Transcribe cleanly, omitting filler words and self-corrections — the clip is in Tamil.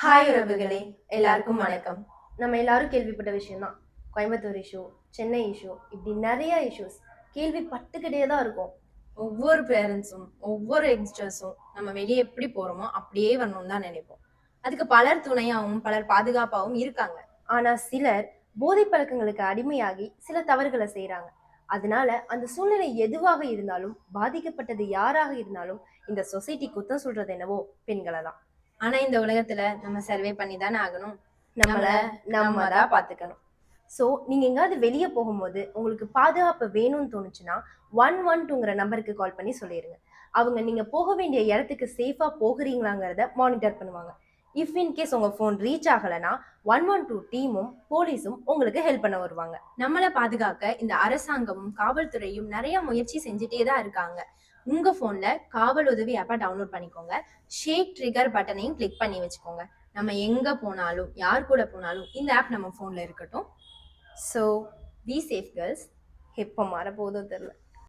ஹாய் உறவுகளே, எல்லாருக்கும் வணக்கம். நம்ம எல்லாரும் கேள்விப்பட்ட விஷயம் தான் கோயம்புத்தூர் இஷ்யூ, சென்னை இஷ்யூ, இப்படி நிறைய இஷ்யூஸ் கேள்விப்பட்டுக்கிட்டே தான் இருக்கும். ஒவ்வொரு பேரண்ட்ஸும் ஒவ்வொரு யங்ஸ்டர்ஸும் நம்ம வெளியே எப்படி போறோமோ அப்படியே வரணும்னு தான் நினைப்போம். அதுக்கு பலர் துணையாகவும் பலர் பாதுகாப்பாகவும் இருக்காங்க. ஆனா சிலர் போதை பழக்கங்களுக்கு அடிமையாகி சில தவறுகளை செய்யறாங்க. அதனால அந்த சூழ்நிலை எதுவாக இருந்தாலும், பாதிக்கப்பட்டது யாராக இருந்தாலும், இந்த சொசைட்டி குத்தம் சொல்றது என்னவோ பெண்களை தான். ஆனா இந்த உலகத்துல நம்ம சர்வே பண்ணி தானே ஆகணும். நம்ம தான் பாத்துக்கணும். ஸோ நீங்க எங்காவது வெளியே போகும்போது உங்களுக்கு பாதுகாப்பு வேணும்னு தோணுச்சுன்னா 112ங்கிற நம்பருக்கு கால் பண்ணி சொல்லிடுங்க. அவங்க நீங்க போக வேண்டிய இடத்துக்கு சேஃபா போகிறீங்களாங்கிறத மானிட்டர் பண்ணுவாங்க. இஃப் இன்கேஸ் உங்க ஃபோன் ரீச் ஆகலைன்னா 112 டீமும் போலீஸும் உங்களுக்கு ஹெல்ப் பண்ண வருவாங்க. நம்மளை பாதுகாக்க இந்த அரசாங்கமும் காவல்துறையும் நிறைய முயற்சி செஞ்சுட்டே தான் இருக்காங்க. உங்க போன்ல காவல் உதவி ஆப்பை டவுன்லோட் பண்ணிக்கோங்க. ஷேக் ட்ரிகர் பட்டனையும் கிளிக் பண்ணி வச்சுக்கோங்க. நம்ம எங்க போனாலும் யார் கூட போனாலும் இந்த ஆப் நம்ம போன்ல இருக்கட்டும். So be safe girls. எப்போ மாற போதோ தெரியல.